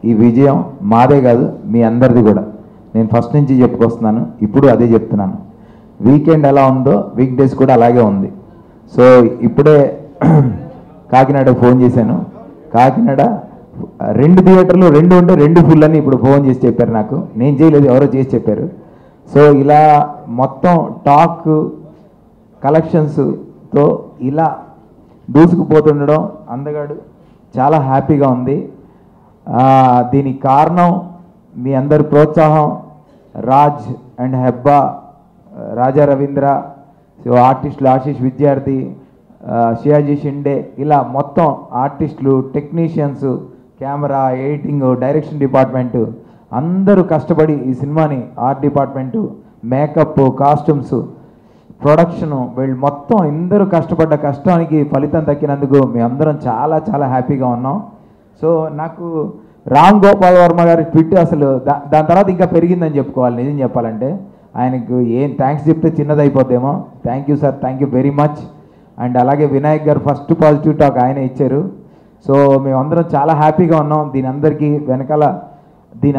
ఈ విజయం మాదే కాదు మీ అందరిది కూడా. నేను ఫస్ట్ నుంచి చెప్పుకొస్తున్నాను, ఇప్పుడు అదే చెప్తున్నాను. వీకెండ్ ఎలా ఉందో వీక్ డేస్ కూడా అలాగే ఉంది. సో ఇప్పుడే కాకినాడ ఫోన్ చేశాను. కాకినాడ 2 థియేటర్లు 2 ఉంటే 2 ఫుల్ అని ఇప్పుడు ఫోన్ చేసి చెప్పారు నాకు. నేను చేయలేదు, ఎవరో చేసి చెప్పారు. సో ఇలా మొత్తం టాక్ కలెక్షన్స్తో ఇలా దూసుకుపోతుండడం అందగాడు చాలా హ్యాపీగా ఉంది. దీనికి కారణం మీ అందరి ప్రోత్సాహం. రాజ్ అండ్ హెబ్బా, రాజా రవీంద్ర, సో ఆర్టిస్టులు ఆశీష్ విద్యార్థి, షియాజీ షిండే, ఇలా మొత్తం ఆర్టిస్టులు, technicians, camera, editing, direction department అందరూ కష్టపడి ఈ సినిమాని, art department, makeup, costumes, production, వీళ్ళు మొత్తం అందరూ కష్టపడ్డ కష్టానికి ఫలితం దక్కినందుకు మేము అందరం చాలా చాలా హ్యాపీగా ఉన్నాం. సో నాకు రామ్ గోపాల్ వర్మ గారి ట్విట్ అసలు దాని తర్వాత ఇంకా పెరిగిందని చెప్పుకోవాలి. నిజం చెప్పాలంటే ఆయనకు ఏం థ్యాంక్స్ చెప్తే చిన్నదైపోద్దేమో. Thank you sir, thank you very much. And అలాగే వినాయక్ గారు ఫస్ట్ పాజిటివ్ టాక్ ఆయన ఇచ్చారు. సో మేమందరం చాలా హ్యాపీగా ఉన్నాం. దీని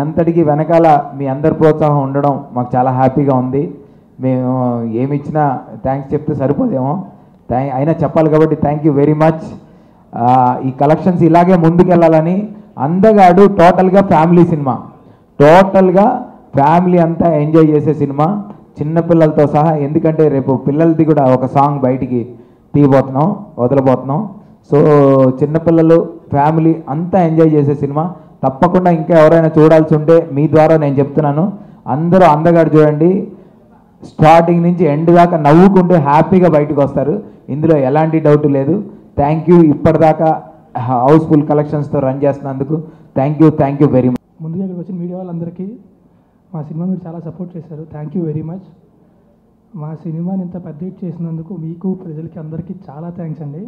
అంతటికి వెనకాల మీ అందరి ప్రోత్సాహం ఉండడం మాకు చాలా హ్యాపీగా ఉంది. మేము ఏమి ఇచ్చినా థ్యాంక్స్ చెప్తే సరిపోదేమో, అయినా చెప్పాలి కాబట్టి థ్యాంక్ యూ వెరీ మచ్. ఈ కలెక్షన్స్ ఇలాగే ముందుకెళ్ళాలని. అందగాడు టోటల్గా ఫ్యామిలీ సినిమా, టోటల్గా ఫ్యామిలీ అంతా ఎంజాయ్ చేసే సినిమా, చిన్నపిల్లలతో సహా. ఎందుకంటే రేపు పిల్లలది కూడా ఒక సాంగ్ బయటికి వదలబోతున్నాం. సో చిన్నపిల్లలు, ఫ్యామిలీ అంతా ఎంజాయ్ చేసే సినిమా. తప్పకుండా ఇంకా ఎవరైనా చూడాల్సి ఉంటే మీ ద్వారా నేను చెప్తున్నాను, అందరూ అందగాడు చూడండి. స్టార్టింగ్ నుంచి ఎండ్ దాకా నవ్వుకుంటూ హ్యాపీగా బయటకు వస్తారు. ఇందులో ఎలాంటి డౌట్ లేదు. థ్యాంక్ యూ, ఇప్పటిదాకా హౌస్ఫుల్ కలెక్షన్స్తో రన్ చేస్తున్నందుకు థ్యాంక్ యూ వెరీ మచ్. ముందుగా ఇక్కడికి వచ్చిన మీడియా వాళ్ళందరికీ మా సినిమా మీరు చాలా సపోర్ట్ చేశారు. Thank you very much. మా సినిమాని ఇంత పెద్ద హిట్ చేసినందుకు మీకు, ప్రజలకి అందరికీ చాలా థ్యాంక్స్ అండి.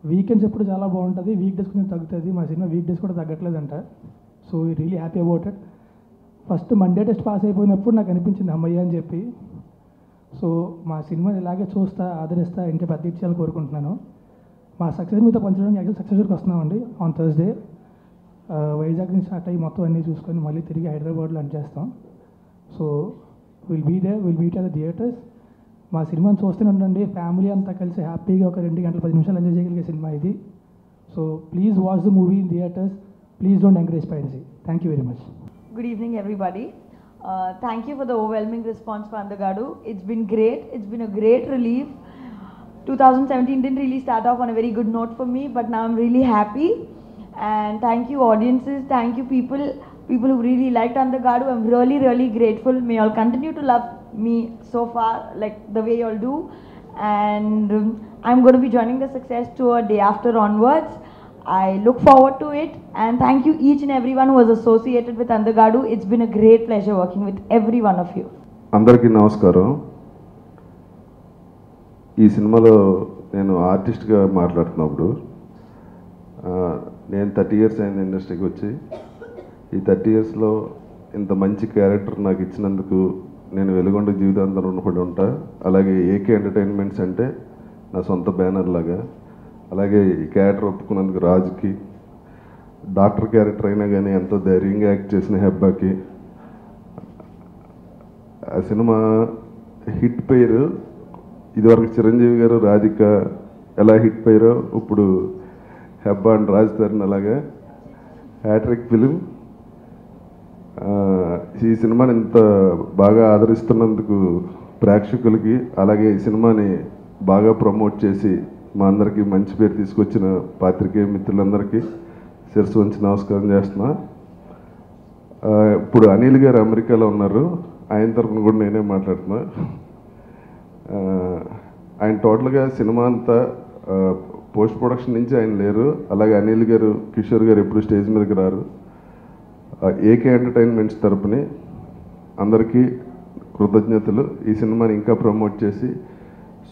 వీకెండ్స్ ఎప్పుడు చాలా బాగుంటుంది, వీక్ డేస్ కొంచెం తగ్గుతుంది. మా సినిమా వీక్ డేస్ కూడా తగ్గట్లేదంట. So really happy about it. First Monday test pass అయిపోయినప్పుడు నాకు అనిపించింది అమ్మయ్య అని చెప్పి. సో మా సినిమాని ఇలాగే చూస్తా, ఆదరిస్తా, ఇంకా పెద్ద హిట్ చేయాలని కోరుకుంటున్నాను. మా సక్సెస్ మీతో పంచడానికి యాక్చువల్ సక్సెస్కి వస్తున్నామండి ఆన్ థర్స్డే. వైజాగ్ నుంచి స్టార్ట్ అయ్యి మొత్తం అన్నీ చూసుకొని మళ్ళీ తిరిగి హైదరాబాద్లో లంచ్ చేస్తాం. So will be at the theatres. మా సినిమాని చూస్తూనే ఉండండి. ఫ్యామిలీ అంతా కలిసి హ్యాపీగా ఒక 2 గంటల 10 నిమిషాలు ఎంజాయ్ చేయగలిగే సినిమా ఇది. So please watch the movie in theatres. Please don't encourage piracy. Thank you very much. Good evening, everybody. Thank you for the overwhelming response for Andagadu. It's been great. It's been a great relief. 2017 didn't really start off on a very good note for me, but now I'm really happy. And thank you, audiences. Thank you, people who really liked Andagadu. I'm really, really grateful. May you all continue to love me so far, like the way you all do. And I'm going to be joining the Success Tour day after onwards. I look forward to it, and thank you each and everyone who was associated with Andagadu. It's been a great pleasure working with every one of you. అందరికీ నమస్కారం. ఈ సినిమాలో నేను ఆర్టిస్ట్గా మాట్లాడుతున్నప్పుడు నేను 30 years అయింది ఇండస్ట్రీకి వచ్చి. ఈ 30 yearsలో ఇంత మంచి క్యారెక్టర్ నాకు ఇచ్చినందుకు నేను వెలుగొండ జీవితాంతం రుణపడి ఉంటా. అలాగే ఏకే ఎంటర్టైన్మెంట్స్ అంటే నా సొంత బ్యానర్ లాగా. అలాగే ఈ క్యారెక్టర్ ఒప్పుకున్నందుకు రాజుకి, డాక్టర్ క్యారెక్టర్ అయినా కానీ ఎంతో ధైర్యంగా యాక్ట్ చేసిన హెబ్బాకి. ఆ సినిమా హిట్ పేరు ఇదివరకు చిరంజీవి గారు, రాధిక ఎలా హిట్ పేరో ఇప్పుడు హెబ్బా అండ్ రాజ్ తరుణ్ అలాగా హ్యాట్రిక్ ఫిలిం. ఈ సినిమాని ఇంత బాగా ఆదరిస్తున్నందుకు ప్రేక్షకులకి, అలాగే ఈ సినిమాని బాగా ప్రమోట్ చేసి మా అందరికీ మంచి పేరు తీసుకొచ్చిన పాత్రికేయ మిత్రులందరికీ శిరస్సు వంచి నమస్కారం చేస్తున్నా. ఇప్పుడు అనిల్ గారు అమెరికాలో ఉన్నారు, ఆయన తరఫున కూడా నేనే మాట్లాడుతున్నా. ఆయన టోటల్గా సినిమా అంతా పోస్ట్ ప్రొడక్షన్ నుంచి ఆయన లేరు. అలాగే అనిల్ గారు, కిషోర్ గారు ఎప్పుడు స్టేజ్ మీదకి రారు. ఏకే ఎంటర్టైన్మెంట్స్ తరపుని అందరికీ కృతజ్ఞతలు. ఈ సినిమాని ఇంకా ప్రమోట్ చేసి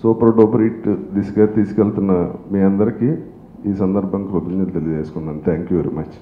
సూపర్ డూపర్ హిట్ దిశగా తీసుకెళ్తున్న మీ అందరికీ ఈ సందర్భంగా కృతజ్ఞతలు తెలియజేసుకున్నాను. Thank you very much.